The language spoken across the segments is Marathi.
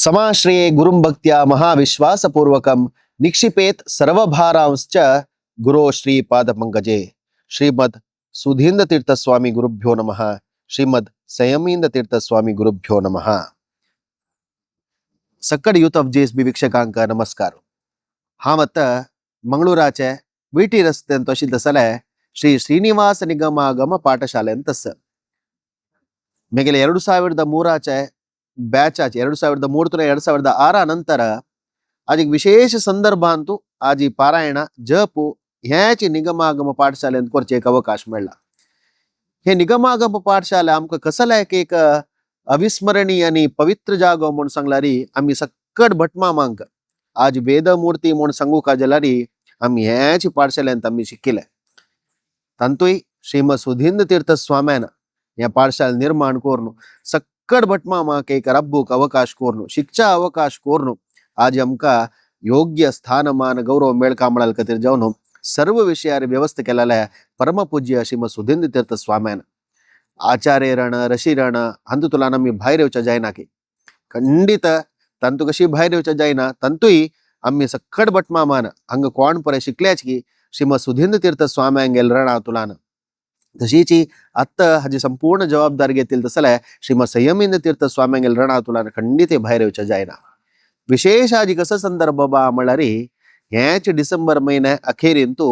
समाश्रये गुरुं भक्त्या महाविश्वासपूर्वकं निक्षिपेत सर्वभारांश्च गुरो श्रीपादपङ्कजे। श्रीमद सुधींद्र तीर्थ स्वामी गुरुभ्यो नमः। श्रीमद संयमींद्र तीर्थ स्वामी गुरुभ्यो नमः। सक्कड यूथ ऑफ जेएसबी वीक्षकांक नमस्कार. हा मत मंगळूराचे विटी रस्ते तोशिल तसले श्री श्रीनिवास निगमागम पाठशाले तस मेगेले 2003 ಬ್ಯಾಚ್ ಆಚೆ 2003 2006 ನಂತರ आज एक विशेष संदर्भांतू आज ही पारायण जप ह्याची निगमागम पाठशाले करचे एक अवकाश मिळला. हे निगमागम पाठशाला आमका कसला एक अविस्मरणीय आणि पवित्र जागो म्हणून सांगलारी आम्ही सक्कड भटमामांक आज वेदमूर्ती म्हणून सांगू का जलारी आम्ही ह्याची पाठशालेंत आम्ही शिकिले. तंतुई श्रीमद सुधींद्र तीर्थ स्वाम्यान या पाठशाला निर्माण करून सक्कड भटमामा के एक रब्बूक अवकाश कोरनु शिक्षा अवकाश कोरनु आज आमका योग्य स्थानमान गौरव मेळका मिळाल कतिर जाऊन सर्व विषयार व्यवस्था केलेला आहे. परमपूज्य श्रीमद सुधींद्र तीर्थ स्वाम्यान आचार्य रण ऋषी रण अंतु तुला मी बाहेर येवच्या जायना की खंडित तंतु कशी बाहेर येवच्या जायना तंतुई आम्ही सक्कड भटमामान हंग कोण परे शिकल्याच की श्रीमद सुधींद्र तीर्थ स्वाम्यांगेल रणा तुलान तशीची आत्ता हाजी संपूर्ण जबाबदारी घेतील तसला श्रीमद संयमींद्र तीर्थ स्वाम्यांगेल रणा तुला खंडित बाहेर येवच्या जायना. विशेष आज कसं संदर्भ बा म्हणल्यारी ह्याच डिसेंबर महिन्या अखेरींतू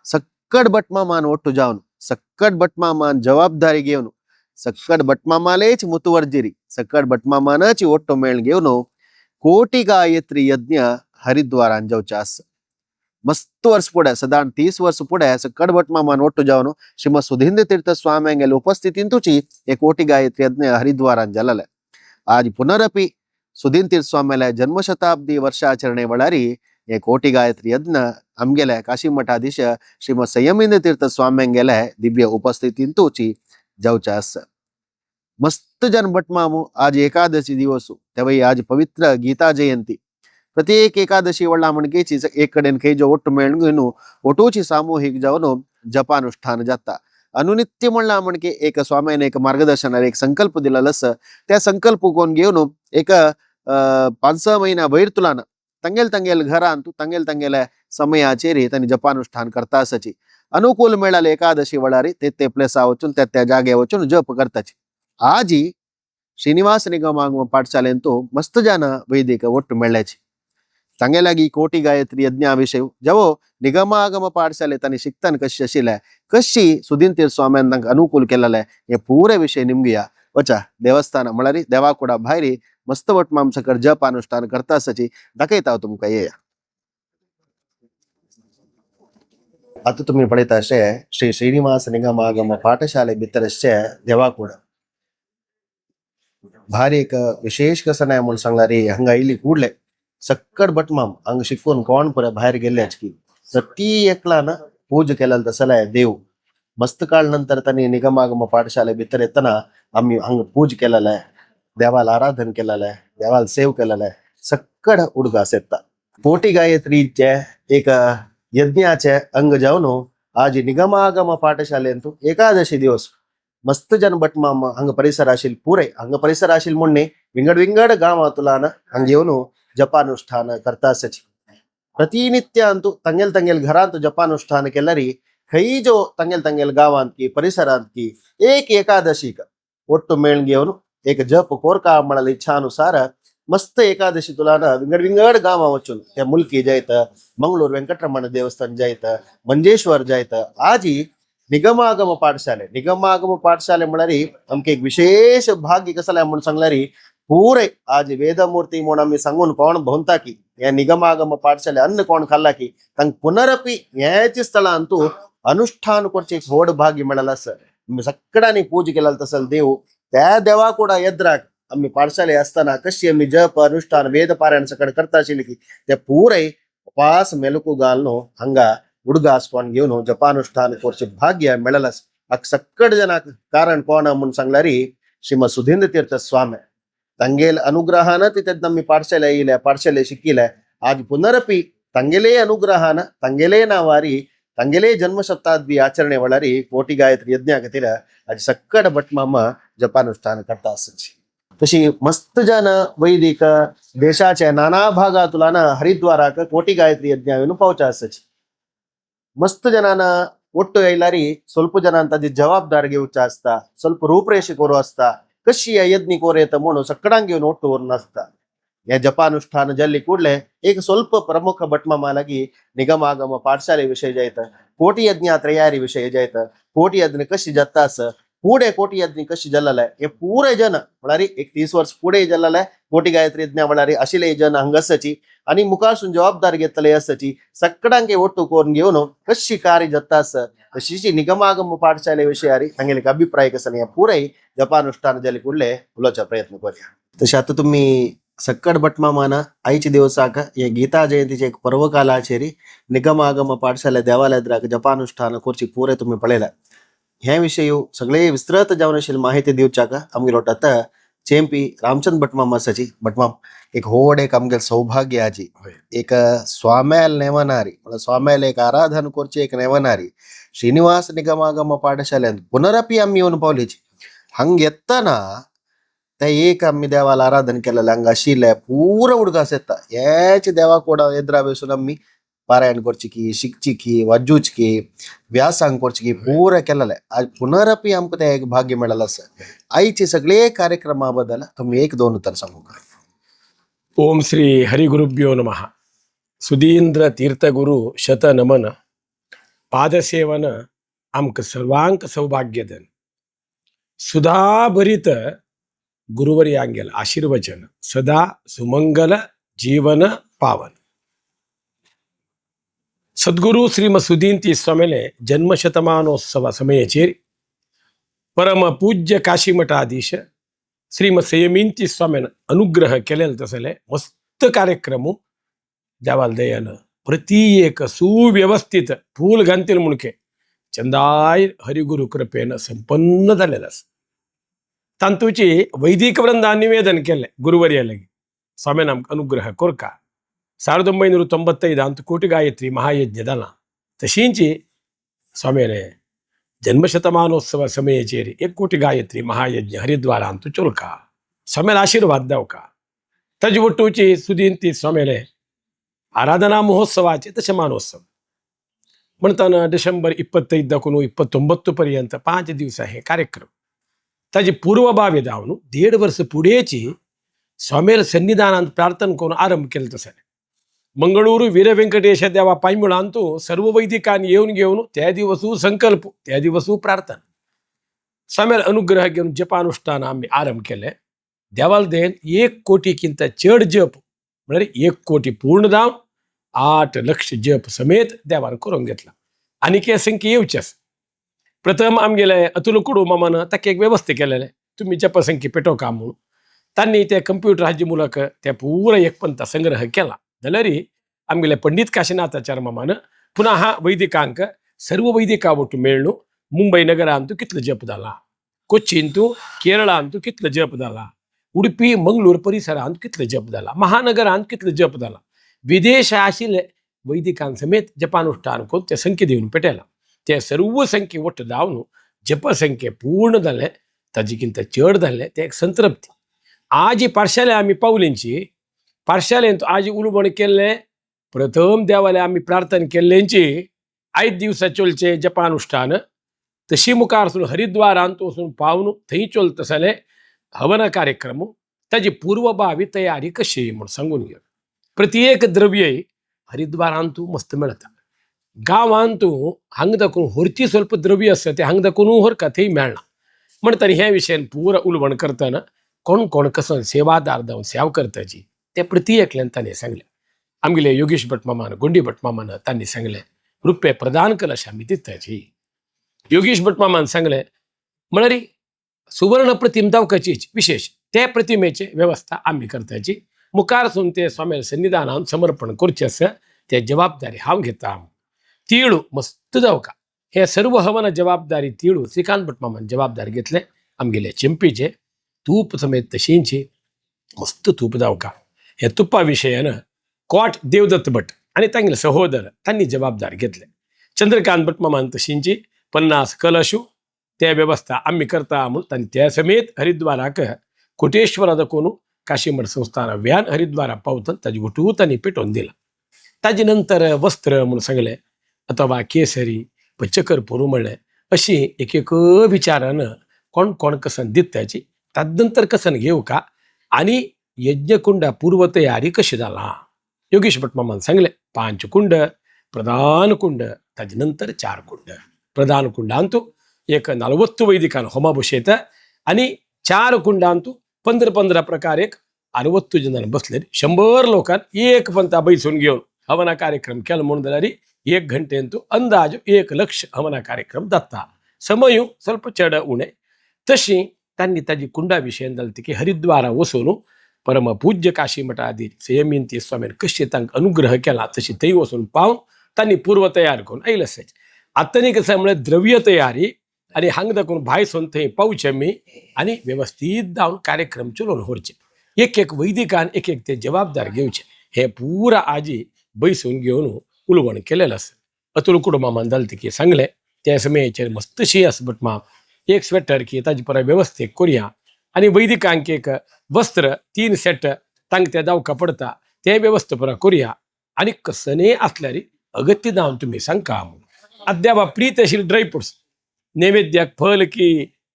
सक्कड भटमामान ಒಟ್ಟು जाऊन सक्कड भटमामान जबाबदारी घेऊन सक्कड भटमामालेच मुतुवर्जिरी सक्कड भटमामानाची ಒಟ್ಟು ಮೇಳ್ घेऊन कोटी गायत्री यज्ञ हरिद्वार अंजवचास मस्त वर्ष पुढे साधारण 30 वर्ष पुढे सक्कड भटमामान ಒಟ್ಟು जाऊन श्रीमद सुधींद्र तीर्थ स्वाम्यांगेल उपस्थितींतूची एक कोटी गायत्री यज्ञ हरिद्वार अंजलले. आज पुनरपि सुधींद्र तीर्थ स्वाम्याला जन्मशताब्दी वर्षाचरणे वळारी एक कोटी गायत्री यज्ञ आमगेले काशी मठाधीश श्रीमद संयमींद्र तीर्थ स्वाम्यांगेले दिव्य उपस्थितींतूची जावचास. मस्त जन भटमामू आज एकादशी दिवसू तेव्हा आज पवित्र गीता जयंती प्रत्येक एकादशी वळा म्हणकेची एक कडेन काही जो ಒಟ್ಟು ಮೇಳ್ घेऊन ಒಟ್ಟूची सामूहिक जाऊन जपानुष्ठान जाता. अनुनित्य म्हणला म्हणके एक स्वाम्याने एक मार्गदर्शन एक संकल्प दिला लस त्या संकल्प कोण घेऊन एक 5-6 महिना भैर तुलान तंगेल घरांतू तंगेल समयाचेरी त्यांनी जपानुष्ठान करता असची अनुकूल मिळाले एकादशी वळारी ते प्लेस आवचून त्या जागे वचून जप करताची. आजी श्रीनिवास निगमागम पाठशालेंतू मस्त जन वैदिक ಒಟ್ಟು मिळल्याची तंगेलागी कोटी गायत्री यज्ञाविषयी जेव्हा निगमागम पाठशाले त्यांनी शिकताना कशी अशिलाय कशी सुधींद्र तीर्थ स्वाम्यांना अनुकूल केलेला आहे हे पुरे विषय निमगुया वचा देवस्थान म्हळारी देवा ಕೂಡ भायरी मस्त भटमामसकर जप अनुष्ठान करता असची दाखयता तुमका ये. आता तुम्ही पळयता अशे श्री श्रीनिवास निगमागम पाठशाले भितरचे देवा ಕೂಡ भारी एक विशेष कसं नाही म्हणून सांगणारी हंगा इली ಕೂಡಲೇ सक्कड भटमाम हंग शिकून कोण परे बाहेर गेल्याच की तर ती एकला ना पूज केलेला तसला देव मस्त काळ नंतर त्यांनी निगमागम पाठशाले भितर येताना आम्ही हंग पूज केलेला आहे देवाला आराधन केलेलं आहे देवाला सेव केलेलं आहे सक्कड उडगा सेता कोटी गायत्रीचे एक यज्ञाचे अंग जाऊन आज निगमागम पाठशालेंतू एकादशी दिवस मस्त जन भटमाम हंग परिसर आशील पुरे हंग परिसर आशील म्हणणे विंगड गाव तुलान हंग येऊन जपानुष्ठान करता असची. प्रतिनित्य अंतू तंगेल घरांत जपानुष्ठान केल्यारी खई जो तंगेल गावांत की परिसरांत की एक एकादशी ಒಟ್ಟು ಮೇಳ್ घेऊन एक जप कोरका म्हणाल इच्छानुसार मस्त एकादशी तुलान विंगड गाव वचून त्या मुलकी जायत मंगळूर वेंकटरमण देवस्थान जायत मंजेश्वर जायत आजी निगमागम पाठशाले म्हणारी आमके एक विशेष भाग्य कसला म्हणून सांगलारी पुरे आज वेदमूर्ती म्हणून आम्ही सांगून कोण भोवता की या निगमागम पाठशाले अन्न कोण खाल्ला की तंग पुनरपि याची स्थळ अंतू अनुष्ठान करचे एक होड भाग्य मिळाला सर सक्कडाने पूज केला तसल देव त्या देवा ಕೂಡ ಎದ್ರಾಗ आम्ही पाठशाले असताना कशी आम्ही जप अनुष्ठान वेद पारायण सकड करता आशिल्ली की त्या पुरे उपास मेलुकू घालनो हंगा उडगा आसपान घेऊन जपानुष्ठान करचे भाग्य मिळाला. सक्कड जनाक कारण कोण म्हणून सांगलारी श्रीमद सुधींद्र तीर्थ स्वामी तंगेल अनुग्रहान तिथे आम्ही पाठशाले येयल्या पाठशाले शिकिल्या. आज पुनरपि तंगेले अनुग्रहान तंगेले नावारी तंगेले जन्मशताब्दी आचरणे वळारी कोटी गायत्री यज्ञ आज सक्कड भटमामा जपानुष्ठान करता असची. तशी मस्त जन वैदिक देशाच्या नाना भागातुलान हरिद्वाराक कोटी गायत्री यज्ञ पावचा असच मस्त ಜನಾನ ಒಟ್ಟು ಐಲಾರಿ ಸ್ವಲ್ಪ ಜನ ಅಂತ ಜವಾಬ್ದಾರಿ घेऊचा असता ಸ್ವಲ್ಪ ರೂಪರೇಷೆ कोरो असता कशी या यज्ञ कोरेत म्हणून सगळ्यांक घेऊन ಒಟ್ಟು वरून असता या जपानुष्ठान जल्ली ಕೂಡಲೇ एक ಸ್ವಲ್ಪ प्रमुख बटमामालागी निगमागम पाठशाले विषय जायत कोटी यज्ञ तयारी विषय जायत कोटी यज्ञ कशी जत्तास पुढे कोटी यज्ञ कशी जल्ललाय हे पुरे जन म्हणारी एक 30 वर्ष पुढे जल्ललाय कोटी गायत्री यज्ञ म्हणारी अशिले जन हंगसची आणि मुखासून जबाबदारी घेतले असची सगळ्यांके ಒಟ್ಟು कोरून घेऊन कशी कार्य जत्तास तशी निगमागम पाठशाले विषयारी सांगेल अभिप्राय कसं या पुरे जपानुष्ठान जल्ली ಕೂಡಲೇ बोलायचा प्रयत्न करूया तसे आता तुम्ही सक्कड बटमामाना आईचे दिवसाक या गीता जयंतीचे एक पर्वकाल आचेरी निगमागम पाठशाले देवालयात जपानुष्ठान खुर्ची पुरे तुम्ही पळेला ह्या विषयी सगळे विस्तृत जावनशील माहिती दिवचाक आमगे लोटात चेंपी रामचंद्र बटमामासाची बटमाम एक होड एक आमगे सौभाग्य आजी एक स्वाम्याल नेवणारी स्वाम्याल एक आराधन कोरची एक नेवणारी श्रीनिवास निगमागम पाठशालेत पुनरपी आम्ही येऊन पावलीची हंग येताना त्या एक आम्ही देवाला आराधन केलेलं हंग आशिल्ले पूर उडगास येता याची देवा कोडा एद्रा बेसून आम्ही पारायण करची की शिकची की वाजूच की व्यासांग करची की पूर केलेलं आज पुनरपी आमक ते एक भाग्य मिळालं असं आईचे सगळे कार्यक्रमाबद्दल तुम्ही एक दोन उत्तर सांगू का ओम श्री हरिगुरुभ्यो नमः सुधींद्र तीर्थगुरु शत नमन पादसेवन आमक सर्वांक सौभाग्यदन सुधाभरित गुरुवर्यांगेल आशीर्वचन सदा सुमंगल जीवन पावन सद्गुरु श्रीम सुधींती स्वामीले जन्मशतमानोत्सव समयचेरी परम पूज्य काशीमठाधीश श्रीम संयमींती स्वामीन अनुग्रह केलेलं तसले मस्त कार्यक्रम देवाल दयान प्रति एक सुव्यवस्थित फूल घालतील मुणके चंदाय हरिगुरु कृपेन संपन्न झालेला तांतूची वैदिक वृंदा निवेदन केले गुरुवर्यालगी स्वामीन आमक अनुग्रह कोरका 1995 अंत कोटी गायत्री महायज्ञदला तशींची स्वामीने जन्मशतमानोत्सव समयचेरी 1 कोटी गायत्री महायज्ञ हरिद्वार अंतु चोलका स्वामीला आशीर्वाद दावका तज ಒಟ್ಟುची सुधींती स्वामीले आराधना महोत्सवाचे दशमानोत्सव म्हणताना डिसेंबर 25 कुन 29 पर्यंत 5 दिवस हे कार्यक्रम ताजी पूर्वभावी दावनु 1.5 वर्ष पुढेची स्वामील सन्निधानात प्रार्थना करून आरंभ केलं तसं मंगळूरू वीर व्यंकटेश देवा पायमुळा अंतू सर्व वैदिकांनी येऊन घेऊन त्या दिवसू संकल्प त्या दिवसू प्रार्थना स्वामील अनुग्रह घेऊन जपानुष्ठान आम्ही आरंभ केले देवाल देन 1 कोटीकिंत चढ जप म्हणजे 1 कोटी पूर्ण दाव 8 लक्ष जप समेत देवान करून घेतला आणि की संख्या येऊचस प्रथम आमगेले अतुल कुडू मामानं तक एक व्यवस्था केलेले तुम्ही जपसंख्ये पेटो का म्हणून त्यांनी त्या कम्प्युटर हाजी मुलक त्या पूर्ण एक पंथ संग्रह केला दलरी आमगेले पंडित काशीनाथाचार्य मामानं पुन्हा हा वैदिकांक सर्व वैदिकावटू मेळणू मुंबई नगरांतू कितलं जप झाला कोच्चींतू केरळांतू कितलं जप झाला उडपी मंगळूर परिसरांत कितलं जप झाला महानगरांत कितलं जप झाला विदेश आशिल्ले वैदिकांसमेत जपानुष्ठान करून त्या संख्ये देऊन पेटेला त्या सर्व संख्ये ಒಟ್ಟು दावनु जपसंख्ये पूर्ण झाले ताजीकिंत चढ झाले ते एक संतृप्ती आज पाठशाले आम्ही पावलेंची पाठशालेंत आज उलबण केले प्रथम देवाले आम्ही प्रार्थना केल्यांची 5 दिवसा चोलचे जपानुष्ठान तशी मुखारसून हरिद्वारांत वचून पावन थंय चोलतसले हवन कार्यक्रम ताजी पूर्वभावी तयारी कशी म्हणून सांगून घे प्रत्येक द्रव्य हरिद्वारांतू मस्त मिळता गावांतू हंग दाखवून होरची ಸ್ವಲ್ಪ द्रव्य असतं ते हंग दाखवून होर कथेही मिळणार म्हणताना ह्या विषयान पूर उलवण करताना कोण कोण कसं सेवादार जाऊन सेव करताची ते प्रत्येकल्यान ताने सांगले आमगेले योगेश भटमामान गोंडी भटमामान तांनी सांगले रुपये प्रदान कलश आम्ही दिताची योगेश भटमामान सांगले म्हणारी सुवर्ण प्रतिम दावकाची विशेष त्या प्रतिमेची व्यवस्था आम्ही करताची मुखारसून ते स्वामी सन्निधानात समर्पण करचे असं ते जबाबदारी हांव घेता तीळू मस्त जावका हे सर्व हवन जबाबदारी तीळू श्रीकांत भटमामान जबाबदारी घेतले आमगेले चिंपीचे तूप समेत तशींची मस्त तूप जावका हे तुप्पा विषयानं कोट देवदत्त भट आणि तांगले सहोदर त्यांनी जबाबदारी घेतले चंद्रकांत भटमामान तशींची 50 कलशू त्या व्यवस्था आम्ही करता म्हणून त्या समेत हरिद्वाराक कोटेश्वराದ कोणू काशीमठ संस्थान व्यान हरिद्वार पावतन ताजी उठू त्यांनी पेटवून दिला. ताजे नंतर वस्त्र म्हणून सांगले अथवा केसरी चकर पोरू म्हणले अशी एक एक विचारानं कोण कोण कसन दित्याची तदनंतर कसन घेऊ का आणि यज्ञकुंडा पूर्व तयारी कशी झाला. योगेश भट मामान सांगले 5 कुंड प्रधान कुंड त्याच्यानंतर 4 कुंड. प्रधान कुंडांतू एक 40 वैदिकान होमाभिषेक आणि 4 कुंडांतू 15 प्रकार एक 60 जणांना बसले 100 लोकांना एक पंथा बैसून घेऊन हवना कार्यक्रम केला म्हणून जाणारी 1 घंटेंतू अंदाज 1 लक्ष हवना कार्यक्रम दत्ता. समयू ಸ್ವಲ್ಪ चढ उणे तशी त्यांनी त्याची कुंडाविषयी दलती की हरिद्वारा वसून परमपूज्य काशी मठाधी संयमींती स्वामीन कशी तांक अनुग्रह केला तशी तई वसून पाहून त्यांनी पूर्व तयार करून ऐल असायचे. आत्तानी कसं मुळे द्रव्य तयारी आणि हांग दाखवून भाई सोन थंय पावचे मी आणि व्यवस्थित जाऊन कार्यक्रम चलोवन व्हरचे. एक एक वैदिकान एक एक ते जबाबदार घेवचे. हे पुरा आजी बैसून घेऊन उलवण केलेलं असं. अतुल कुटुंबा दलती की सांगले त्या समयाचेर मस्तशी असं बट मा एक स्वेटर की ताजी परा व्यवस्थित करूया आणि वैदिकांक एक वस्त्र 3 सेट तांक त्या जावका पडता ते व्यवस्थेपरा करूया आणि कसने असल्यारी अगत्य जाऊन तुम्ही सांगा. अद्याप प्रीत असेल ड्रायफ्रुट्स नैवेद्याक फल की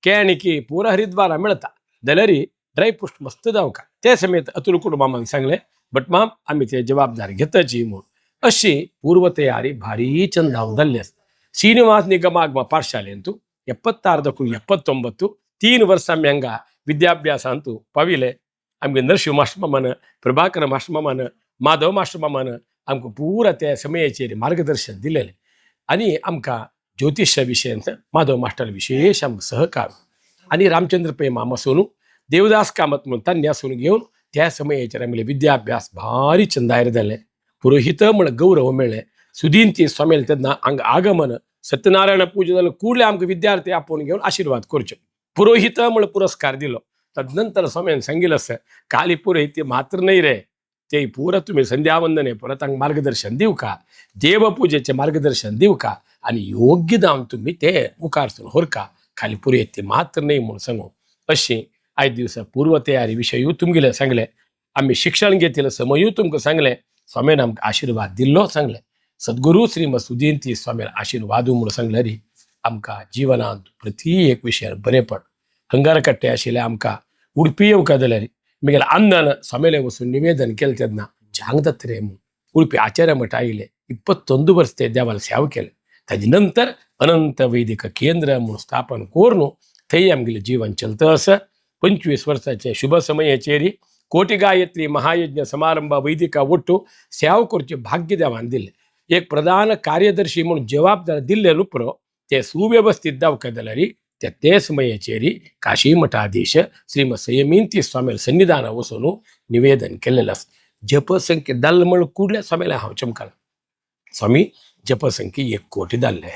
कॅन की पुरा हरिद्वारा मिळता जाल्यारी ड्रायफ्रुट्स मस्त जावका. त्या समेत अतुल कुटुंबान सांगले बट माम आम्ही ते जबाबदारी घेताची म्हणून अशी पूर्व तयारी भारी चंदावून जाल्ली असता. ಶ್ರೀನಿವಾಸ ನಿಗಮಾಗಮ ಪಾಠಶಾಲೆ ಅಂತೂ 76ಕ್ಕೂ 79 3 ವರ್ಷ ಮ್ಯಾಂಗ ವಿದ್ಯಾಭ್ಯಾಸ ಅಂತೂ ಪವಿಲೆ आमगे नरशिव मास्टर मामान प्रभाकर मास्टर मामान माधव मास्टर मामान आमकां पुरा त्या समयाचेर मार्गदर्शन दिलेले आणि आमकां ज्योतिष्या विशयांत माधव मास्टर विशेष आमकां सहकार आणि रामचंद्र पै मामा सोनू देवदास कामत म्हणून तान्या सोनू घेऊन त्या समयाचेर आमगे विद्याभ्यास भारी चंदायर जाले. पुरोहित म्हण गौरव मेळ्ळे. सुदींती स्वामील तेन्ना हांगा आगमन सत्यनारायण पूजा जालें कुडले आमकां विद्यार्थी आपोवन घेवन आशिर्वाद करचे. पुरोहित म्हण पुरस्कार दिलो. तदनंतर स्वामीन सांगितलं असं खाली पुरोहित मात्र नाही रे ते पुरा तुम्ही संध्यावंदने परत तांकां मार्गदर्शन दिव का देवपूजेचे मार्गदर्शन दिव का आणि योग्य जावन तुम्ही ते मुखारसून व्हरका खाली पुरोहित मात्र नाही म्हणून सांगू. अशी 5 दिवसा पूर्व तयारी विशयी तुमगेले सांगले. आम्ही शिक्षण घेतलेलं समयू तुमकां सांगले. स्वामीन आमकां आशिर्वाद दिल्लो सांगले. सद्गुरू श्रीमद सुदींती स्वामीन आशिर्वाद म्हणून सांगले रे आमकां जिवनांत प्रति एक विशयार बरें पड. हंगार कट्टे आशिल्ले आमकां उडपी येवका जाल्यार म्हगेलें आंदन स्वामीले वचून निवेदन केलें तेन्ना झांग जाता रे म्हणून उडपी आचार्य मठ आयिल्ले 21 वर्स ते देवाला सेवा केले. ताजे नंतर अनंत वैदिक केंद्र म्हणून स्थापन करून थंय आमगेलें जीवन चलता असं. 25 वर्साचे शुभ समयाचेर कोटी गायत्री महायज्ञ समारंभ वैदिका ಒಟ್ಟು सेवा करचे भाग्य देवान दिले. एक प्रधान कार्यदर्शी म्हणून जबाबदार दिल्ले उपरो ते सुव्यवस्थित जावका जाल्यार ते समयाचेर काशी मठाधीश श्रीमद संयमींती स्वामी सन्निधान वचून निवेदन केलेलं असं. जपसंख्ये दल म्हण कुडल्या स्वामीला हांव चमकला. स्वामी जपसंख्ये 1 कोटी जाल्ले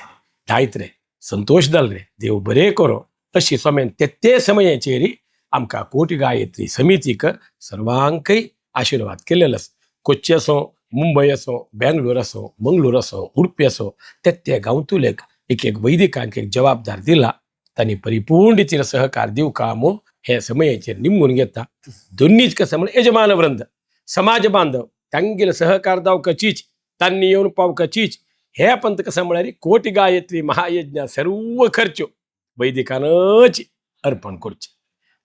दायत रे संतोष जाल रे देव बरें करो अशी स्वामीन ते समयाचेर आमकां कोटी गायत्री समितीक सर्वांकय आशिर्वाद केलेलो असं. कोच्ची असो मुंबई असो बेंगलोर असो मंगळूर असो उडपी असो ते गांवतुलेक एक एक वैदिकांक एक जबाबदार दिला. तांणी परिपूर्ण रितीन सहकार दिवं का म्हूण हे समयाचेर निमून घेता. दोनीच कसं म्हण यजमान वृंद समाज बांधव तांगेले सहकार जावकाचीच तांणी येवन पावकाचीच हे पंत कसं म्हळ्यार कोटी गायत्री महायज्ञ सर्व खर्च वैदिकानच अर्पण करचे.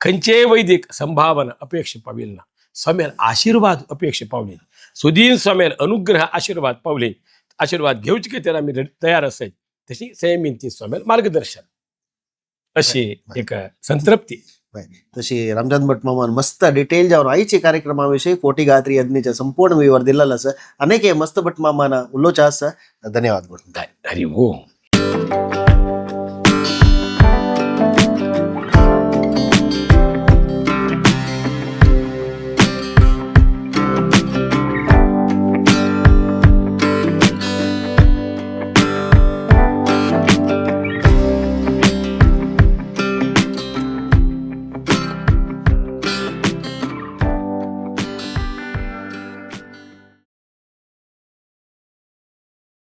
खंयचे वैदिक संभावना अपेक्षा पाविल ना. स्वामीर आशीर्वाद अपेक्षा पावली. सुदीन स्वामीर अनुग्रह आशीर्वाद पावले. आशीर्वाद घेवचे खातीर आमी तयार आसात. तशी संयमींती स्वामीर मार्गदर्शन अशी एक संतृप्ती. तशी रामचंद्र भट मामान मस्त डिटेल जाऊन आईचे कार्यक्रमाविषयी कोटी गायत्री यज्ञाचे संपूर्ण विवर दिलेला असं. अनेक मस्त भट मामान उल्लोचा असं. धन्यवाद. हरि ओम.